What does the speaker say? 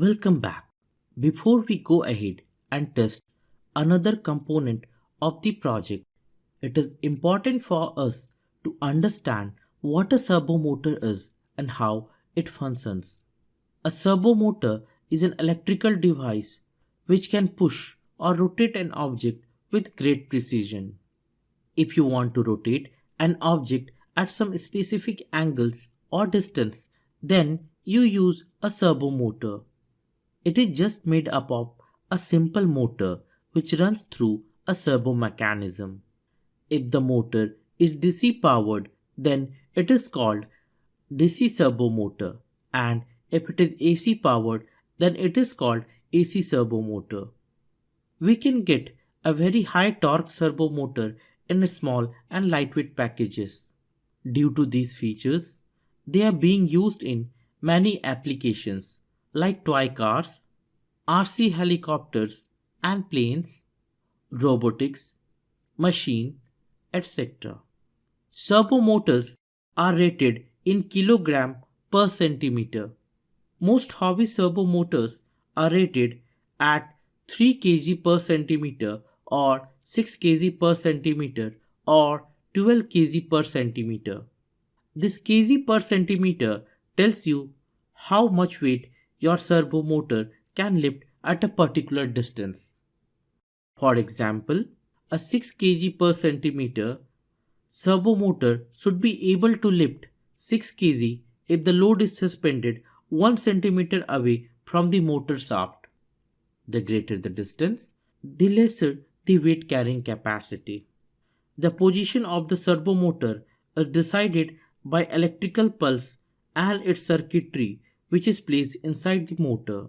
Welcome back. Before we go ahead and test another component of the project, it is important for us to understand what a servo motor is and how it functions. A servo motor is an electrical device which can push or rotate an object with great precision. If you want to rotate an object at some specific angles or distance, then you use a servo motor. It is just made up of a simple motor which runs through a servo mechanism. If the motor is DC powered, then it is called DC servo motor, and if it is AC powered, then it is called AC servo motor. We can get a very high torque servo motor in small and lightweight packages. Due to these features, they are being used in many applications like toy cars, RC helicopters and planes, robotics, machine, etc. Servo motors are rated in kilogram per centimeter. Most hobby servo motors are rated at 3 kg per centimeter or 6 kg per centimeter or 12 kg per centimeter. This kg per centimeter tells you how much weight your servo motor can lift at a particular distance. For example, a 6 kg per centimeter servo motor should be able to lift 6 kg if the load is suspended 1 centimeter away from the motor shaft. The greater the distance, the lesser the weight carrying capacity. The position of the servo motor is decided by electrical pulse and its circuitry which is placed inside the motor.